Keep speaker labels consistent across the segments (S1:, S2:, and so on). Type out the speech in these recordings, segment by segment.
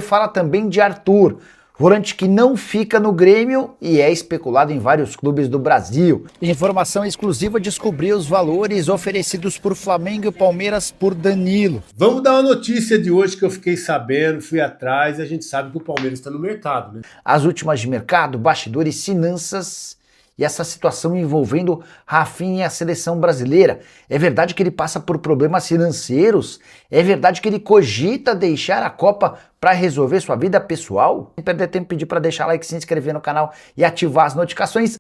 S1: Fala também de Arthur, volante que não fica no Grêmio e é especulado em vários clubes do Brasil. Informação exclusiva descobriu os valores oferecidos por Flamengo e Palmeiras por Danilo.
S2: Vamos dar uma notícia de hoje que eu fiquei sabendo, fui atrás e a gente sabe que o Palmeiras está no mercado, né?
S1: As últimas de mercado, bastidores, finanças e essa situação envolvendo Rafinha e a seleção brasileira. É verdade que ele passa por problemas financeiros? É verdade que ele cogita deixar a Copa para resolver sua vida pessoal? Sem perder tempo, pedir para deixar like, se inscrever no canal e ativar as notificações.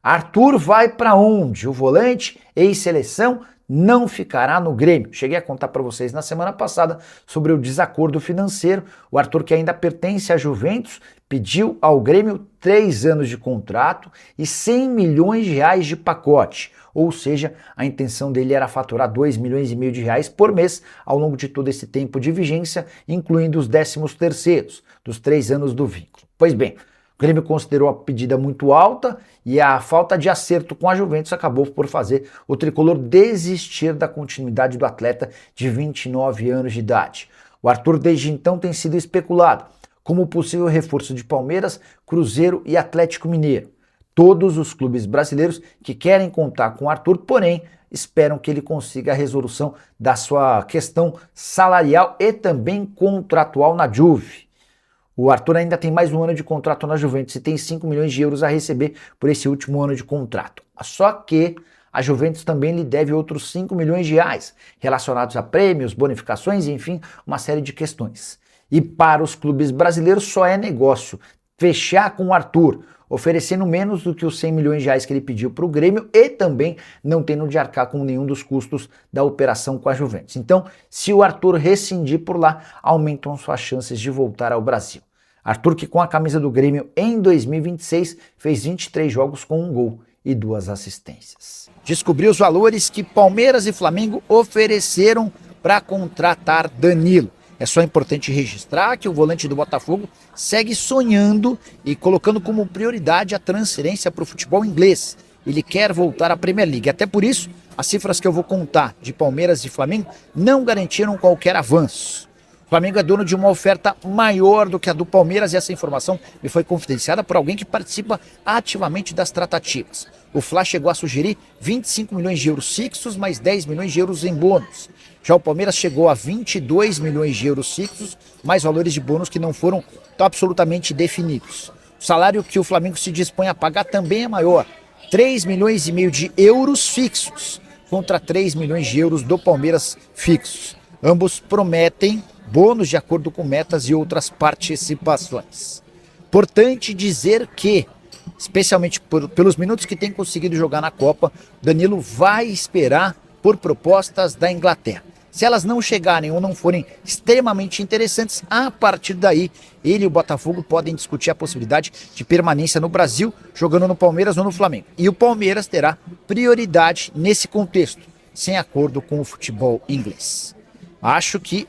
S1: Arthur vai para onde? O volante, ex-seleção, não ficará no Grêmio. Cheguei a contar para vocês na semana passada sobre o desacordo financeiro. O Arthur, que ainda pertence à Juventus, pediu ao Grêmio 3 anos de contrato e 100 milhões de reais de pacote. Ou seja, a intenção dele era faturar 2,5 milhões de reais por mês ao longo de todo esse tempo de vigência, incluindo os 13º dos 3 anos do vínculo. Pois bem, o Grêmio considerou a pedida muito alta e a falta de acerto com a Juventus acabou por fazer o tricolor desistir da continuidade do atleta de 29 anos de idade. O Arthur desde então tem sido especulado como possível reforço de Palmeiras, Cruzeiro e Atlético Mineiro. Todos os clubes brasileiros que querem contar com o Arthur, porém, esperam que ele consiga a resolução da sua questão salarial e também contratual na Juve. O Arthur ainda tem mais um ano de contrato na Juventus e tem 5 milhões de euros a receber por esse último ano de contrato. Só que a Juventus também lhe deve outros 5 milhões de reais, relacionados a prêmios, bonificações, enfim, uma série de questões. E para os clubes brasileiros só é negócio fechar com o Arthur, oferecendo menos do que os 100 milhões de reais que ele pediu para o Grêmio e também não tendo de arcar com nenhum dos custos da operação com a Juventus. Então, se o Arthur rescindir por lá, aumentam suas chances de voltar ao Brasil. Arthur, que com a camisa do Grêmio em 2026 fez 23 jogos com 1 gol e 2 assistências. Descobriu os valores que Palmeiras e Flamengo ofereceram para contratar Danilo. É só importante registrar que o volante do Botafogo segue sonhando e colocando como prioridade a transferência para o futebol inglês. Ele quer voltar à Premier League. Até por isso, as cifras que eu vou contar de Palmeiras e Flamengo não garantiram qualquer avanço. O Flamengo é dono de uma oferta maior do que a do Palmeiras e essa informação me foi confidenciada por alguém que participa ativamente das tratativas. O Fla chegou a sugerir 25 milhões de euros fixos mais 10 milhões de euros em bônus. Já o Palmeiras chegou a 22 milhões de euros fixos, mais valores de bônus que não foram absolutamente definidos. O salário que o Flamengo se dispõe a pagar também é maior, 3 milhões e meio de euros fixos, contra 3 milhões de euros do Palmeiras fixos. Ambos prometem bônus de acordo com metas e outras participações. Importante dizer que, especialmente pelos minutos que tem conseguido jogar na Copa, Danilo vai esperar por propostas da Inglaterra. Se elas não chegarem ou não forem extremamente interessantes, a partir daí, ele e o Botafogo podem discutir a possibilidade de permanência no Brasil, jogando no Palmeiras ou no Flamengo. E o Palmeiras terá prioridade nesse contexto, sem acordo com o futebol inglês. Acho que,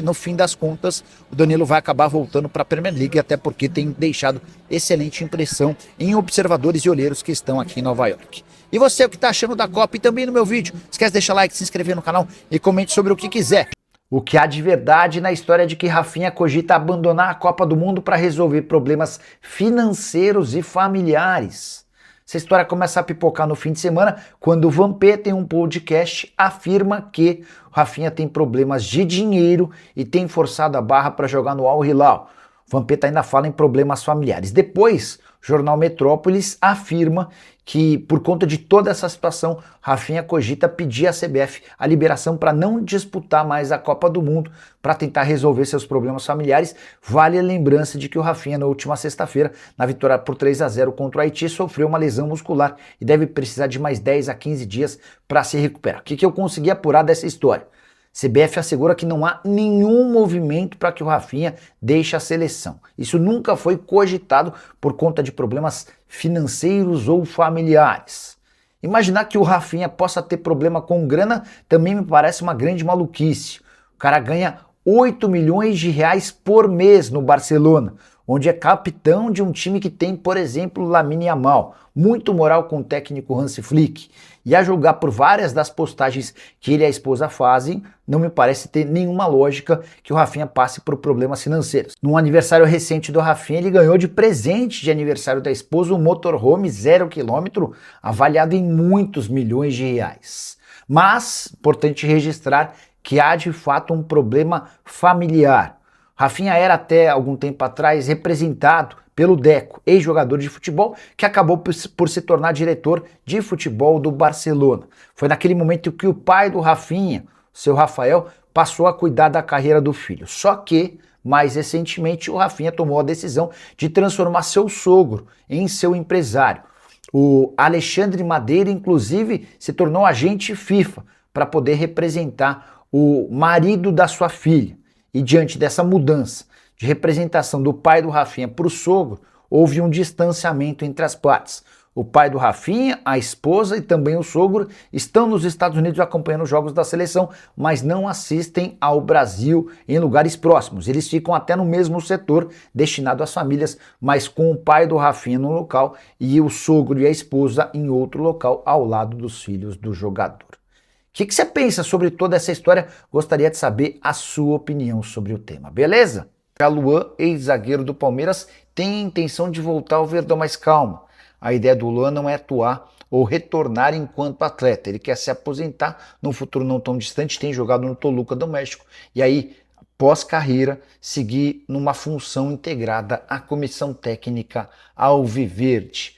S1: no fim das contas, o Danilo vai acabar voltando para a Premier League, até porque tem deixado excelente impressão em observadores e olheiros que estão aqui em Nova York. E você, o que está achando da Copa e também no meu vídeo? Esquece de deixar like, se inscrever no canal e comente sobre o que quiser. O que há de verdade na história de que Rafinha cogita abandonar a Copa do Mundo para resolver problemas financeiros e familiares. Essa história começa a pipocar no fim de semana, quando o Vampeta, em um podcast, afirma que o Rafinha tem problemas de dinheiro e tem forçado a barra para jogar no Al Hilal. O Vampeta ainda fala em problemas familiares. Depois, o jornal Metrópolis afirma que, por conta de toda essa situação, Rafinha cogita pedir à CBF a liberação para não disputar mais a Copa do Mundo para tentar resolver seus problemas familiares. Vale a lembrança de que o Rafinha, na última sexta-feira, na vitória por 3-0 contra o Haiti, sofreu uma lesão muscular e deve precisar de mais 10 a 15 dias para se recuperar. O que eu consegui apurar dessa história? CBF assegura que não há nenhum movimento para que o Rafinha deixe a seleção. Isso nunca foi cogitado por conta de problemas financeiros ou familiares. Imaginar que o Rafinha possa ter problema com grana também me parece uma grande maluquice. O cara ganha 8 milhões de reais por mês no Barcelona, onde é capitão de um time que tem, por exemplo, Lamine Yamal, muito moral com o técnico Hansi Flick. E a julgar por várias das postagens que ele e a esposa fazem, não me parece ter nenhuma lógica que o Rafinha passe por problemas financeiros. Num aniversário recente do Rafinha, ele ganhou de presente de aniversário da esposa um motorhome 0 km avaliado em muitos milhões de reais. Mas, importante registrar que há de fato um problema familiar. Rafinha era até algum tempo atrás representado pelo Deco, ex-jogador de futebol, que acabou por se tornar diretor de futebol do Barcelona. Foi naquele momento que o pai do Rafinha, o seu Rafael, passou a cuidar da carreira do filho. Só que, mais recentemente, o Rafinha tomou a decisão de transformar seu sogro em seu empresário. O Alexandre Madeira, inclusive, se tornou agente FIFA para poder representar o marido da sua filha. E diante dessa mudança de representação do pai do Rafinha para o sogro, houve um distanciamento entre as partes. O pai do Rafinha, a esposa e também o sogro estão nos Estados Unidos acompanhando os jogos da seleção, mas não assistem ao Brasil em lugares próximos. Eles ficam até no mesmo setor destinado às famílias, mas com o pai do Rafinha no local e o sogro e a esposa em outro local ao lado dos filhos do jogador. O que você pensa sobre toda essa história? Gostaria de saber a sua opinião sobre o tema, beleza? A Luan, ex-zagueiro do Palmeiras, tem a intenção de voltar ao Verdão mais calmo. A ideia do Luan não é atuar ou retornar enquanto atleta. Ele quer se aposentar num futuro não tão distante, tem jogado no Toluca do México, e aí, pós-carreira, seguir numa função integrada à comissão técnica alviverde.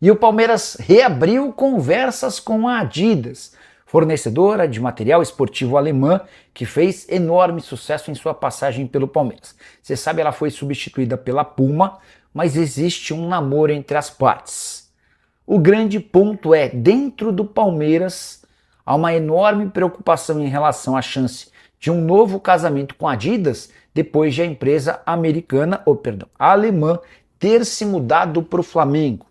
S1: E o Palmeiras reabriu conversas com a Adidas, fornecedora de material esportivo alemã, que fez enorme sucesso em sua passagem pelo Palmeiras. Você sabe, ela foi substituída pela Puma, mas existe um namoro entre as partes. O grande ponto é, dentro do Palmeiras, há uma enorme preocupação em relação à chance de um novo casamento com a Adidas, depois de a empresa alemã, ter se mudado para o Flamengo.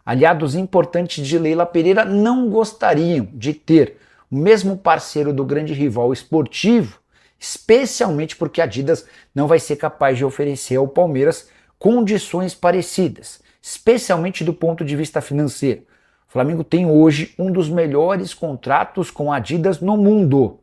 S1: Aliados importantes de Leila Pereira não gostariam de ter o mesmo parceiro do grande rival esportivo, especialmente porque a Adidas não vai ser capaz de oferecer ao Palmeiras condições parecidas, especialmente do ponto de vista financeiro. O Flamengo tem hoje um dos melhores contratos com a Adidas no mundo.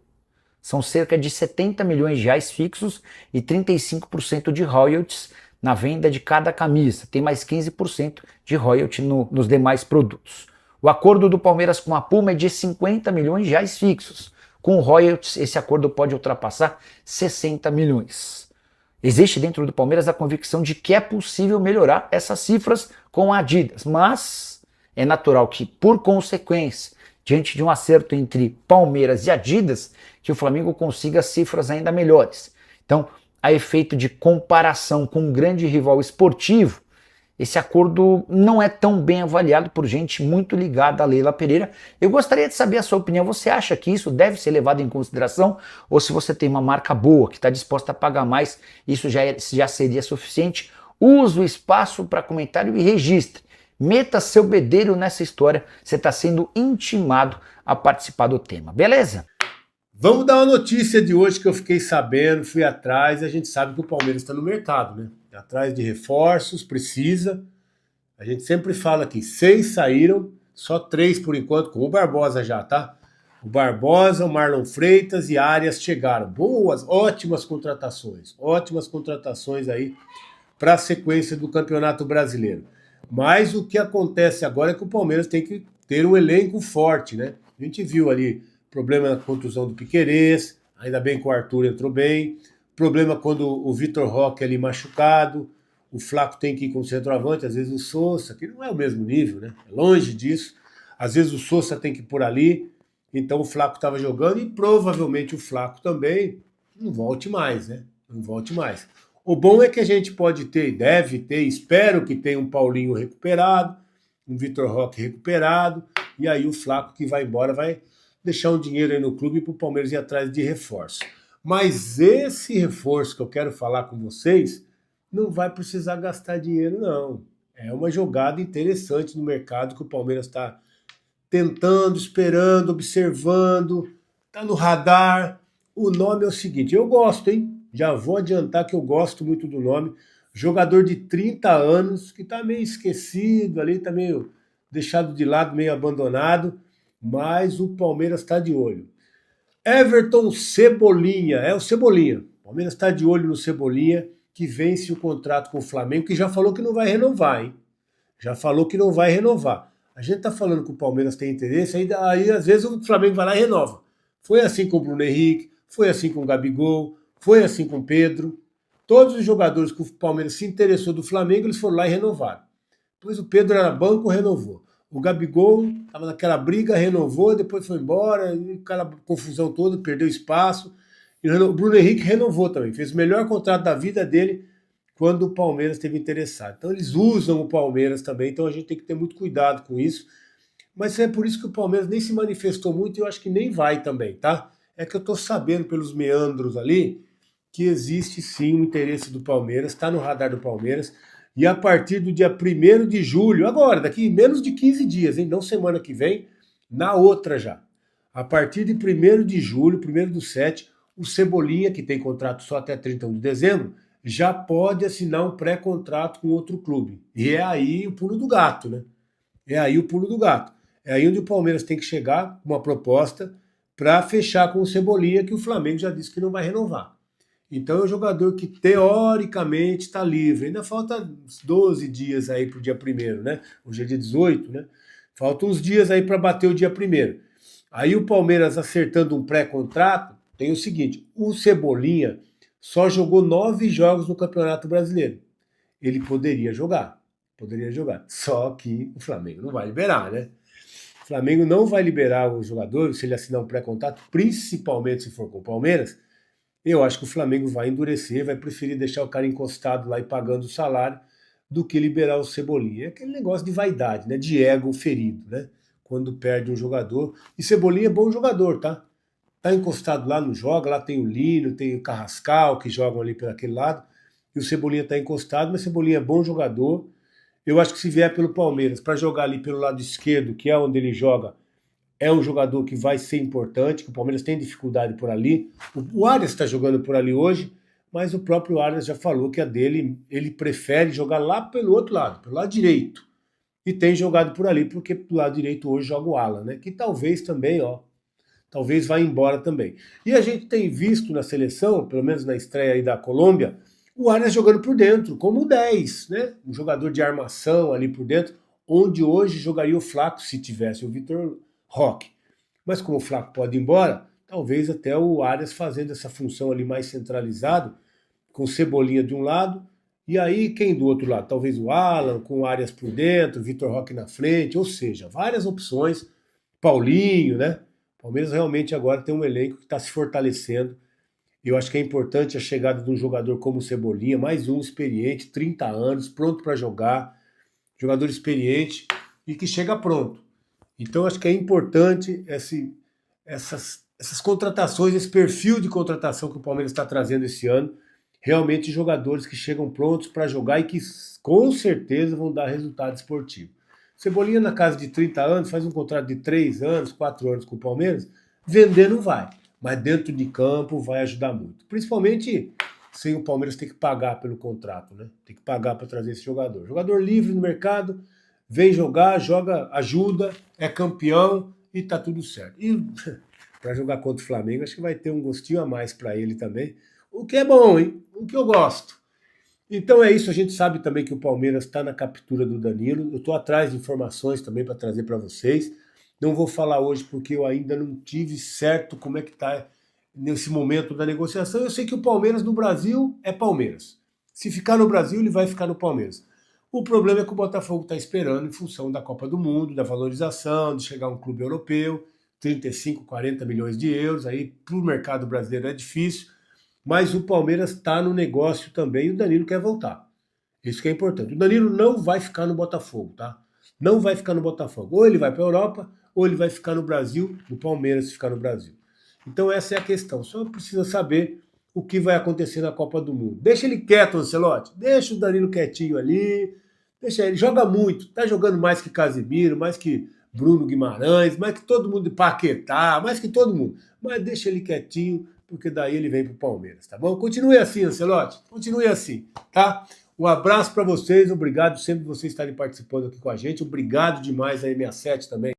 S1: São cerca de 70 milhões de reais fixos e 35% de royalties na venda de cada camisa, tem mais 15% de royalty nos demais produtos. O acordo do Palmeiras com a Puma é de 50 milhões de reais fixos. Com royalties, esse acordo pode ultrapassar 60 milhões. Existe dentro do Palmeiras a convicção de que é possível melhorar essas cifras com a Adidas, mas é natural que, por consequência, diante de um acerto entre Palmeiras e Adidas, que o Flamengo consiga cifras ainda melhores. Então, a efeito de comparação com um grande rival esportivo, esse acordo não é tão bem avaliado por gente muito ligada a Leila Pereira. Eu gostaria de saber a sua opinião. Você acha que isso deve ser levado em consideração? Ou se você tem uma marca boa, que está disposta a pagar mais, isso já seria suficiente? Use o espaço para comentário e registre. Meta seu bedelho nessa história. Você está sendo intimado a participar do tema, beleza?
S2: Vamos dar uma notícia de hoje que eu fiquei sabendo, fui atrás, e a gente sabe que o Palmeiras está no mercado, né? Atrás de reforços, precisa. A gente sempre fala que 6 saíram, só 3 por enquanto, com o Barbosa já, tá? O Barbosa, o Marlon Freitas e Arias chegaram. Boas, ótimas contratações aí para a sequência do Campeonato Brasileiro. Mas o que acontece agora é que o Palmeiras tem que ter um elenco forte, né? A gente viu ali problema na contusão do Piquerez, ainda bem que o Arthur entrou bem. Problema quando o Vitor Roque ali machucado, o Flaco tem que ir com o centroavante, às vezes o Sousa, que não é o mesmo nível, né? É longe disso. Às vezes o Sousa tem que ir por ali, então o Flaco estava jogando e provavelmente o Flaco também não volte mais, né? Não volte mais. O bom é que a gente pode ter, deve ter, espero que tenha um Paulinho recuperado, um Vitor Roque recuperado, e aí o Flaco que vai embora vai deixar um dinheiro aí no clube para o Palmeiras ir atrás de reforço. Mas esse reforço que eu quero falar com vocês não vai precisar gastar dinheiro, não. É uma jogada interessante no mercado que o Palmeiras está tentando, esperando, observando, está no radar. O nome é o seguinte, eu gosto, hein? Já vou adiantar que eu gosto muito do nome. Jogador de 30 anos, que está meio esquecido ali, está meio deixado de lado, meio abandonado, mas o Palmeiras está de olho. Everton Cebolinha, é o Cebolinha. O Palmeiras está de olho no Cebolinha, que vence o contrato com o Flamengo, que já falou que não vai renovar, hein? Já falou que não vai renovar. A gente está falando que o Palmeiras tem interesse, aí às vezes o Flamengo vai lá e renova. Foi assim com o Bruno Henrique, foi assim com o Gabigol, foi assim com o Pedro. Todos os jogadores que o Palmeiras se interessou do Flamengo, eles foram lá e renovaram. Depois o Pedro era banco, renovou. O Gabigol estava naquela briga, renovou, depois foi embora, e aquela confusão toda, perdeu espaço. E o Bruno Henrique renovou também, fez o melhor contrato da vida dele quando o Palmeiras esteve interessado. Então eles usam o Palmeiras também, então a gente tem que ter muito cuidado com isso. Mas é por isso que o Palmeiras nem se manifestou muito e eu acho que nem vai também, tá? É que eu estou sabendo pelos meandros ali que existe sim um interesse do Palmeiras, está no radar do Palmeiras, e a partir do dia 1º de julho, agora, daqui menos de 15 dias, hein? Não semana que vem, na outra já. A partir de 1º de julho, 1º do 7, o Cebolinha, que tem contrato só até 31 de dezembro, já pode assinar um pré-contrato com outro clube. E é aí o pulo do gato, né? É aí o pulo do gato. É aí onde o Palmeiras tem que chegar com uma proposta para fechar com o Cebolinha, que o Flamengo já disse que não vai renovar. Então é um jogador que teoricamente está livre. Ainda falta uns 12 dias aí para o dia 1º, né? Hoje é dia 18, né? Faltam uns dias aí para bater o dia 1º. Aí o Palmeiras acertando um pré-contrato, tem o seguinte, o Cebolinha só jogou 9 jogos no Campeonato Brasileiro. Ele poderia jogar. Só que o Flamengo não vai liberar, né? O Flamengo não vai liberar o jogador se ele assinar um pré-contrato, principalmente se for com o Palmeiras. Eu acho que o Flamengo vai endurecer, vai preferir deixar o cara encostado lá e pagando o salário do que liberar o Cebolinha. É aquele negócio de vaidade, né? De ego ferido, né? Quando perde um jogador. E Cebolinha é bom jogador, tá? Tá encostado lá, não joga. Lá tem o Lino, tem o Carrascal, que jogam ali por aquele lado. E o Cebolinha tá encostado, mas Cebolinha é bom jogador. Eu acho que se vier pelo Palmeiras para jogar ali pelo lado esquerdo, que é onde ele joga, é um jogador que vai ser importante, que o Palmeiras tem dificuldade por ali. O Arias está jogando por ali hoje, mas o próprio Arias já falou que a dele, ele prefere jogar lá pelo outro lado, pelo lado direito. E tem jogado por ali, porque do lado direito hoje joga o Alan, né? Que talvez também, talvez vá embora também. E a gente tem visto na seleção, pelo menos na estreia aí da Colômbia, o Arias jogando por dentro, como 10, né? Um jogador de armação ali por dentro, onde hoje jogaria o Flaco se tivesse o Vitor Roque. Mas como o Flaco pode ir embora, talvez até o Arias fazendo essa função ali mais centralizado, com Cebolinha de um lado, e aí quem do outro lado? Talvez o Alan, com o Arias por dentro, Vitor Roque na frente, ou seja, várias opções. Paulinho, né? O Palmeiras realmente agora tem um elenco que está se fortalecendo. Eu acho que é importante a chegada de um jogador como o Cebolinha, mais um experiente, 30 anos, pronto para jogar, jogador experiente e que chega pronto. Então acho que é importante essas contratações, esse perfil de contratação que o Palmeiras está trazendo esse ano, realmente jogadores que chegam prontos para jogar e que com certeza vão dar resultado esportivo. Cebolinha na casa de 30 anos, faz um contrato de 3 anos, 4 anos com o Palmeiras, vender não vai, mas dentro de campo vai ajudar muito. Principalmente sem o Palmeiras ter que pagar pelo contrato, né? Tem que pagar para trazer esse jogador. Jogador livre no mercado, vem jogar, joga, ajuda, é campeão e tá tudo certo. E para jogar contra o Flamengo, acho que vai ter um gostinho a mais para ele também, o que é bom, hein? O que eu gosto. Então é isso, a gente sabe também que o Palmeiras está na captura do Danilo. Eu estou atrás de informações também para trazer para vocês. Não vou falar hoje porque eu ainda não tive certo como é que está nesse momento da negociação. Eu sei que o Palmeiras no Brasil é Palmeiras. Se ficar no Brasil, ele vai ficar no Palmeiras. O problema é que o Botafogo está esperando em função da Copa do Mundo, da valorização, de chegar a um clube europeu, 35, 40 milhões de euros. Aí para o mercado brasileiro é difícil. Mas o Palmeiras está no negócio também e o Danilo quer voltar. Isso que é importante. O Danilo não vai ficar no Botafogo, tá? Não vai ficar no Botafogo. Ou ele vai para a Europa, ou ele vai ficar no Brasil, no Palmeiras ficar no Brasil. Então essa é a questão. Só precisa saber o que vai acontecer na Copa do Mundo. Deixa ele quieto, Ancelotti. Deixa o Danilo quietinho ali. Deixa ele. Joga muito. Tá jogando mais que Casemiro, mais que Bruno Guimarães, mais que todo mundo de Paquetá, mais que todo mundo. Mas deixa ele quietinho, porque daí ele vem pro Palmeiras, tá bom? Continue assim, Ancelotti. Continue assim, tá? Um abraço para vocês, obrigado sempre vocês estarem participando aqui com a gente. Obrigado demais a M67 também.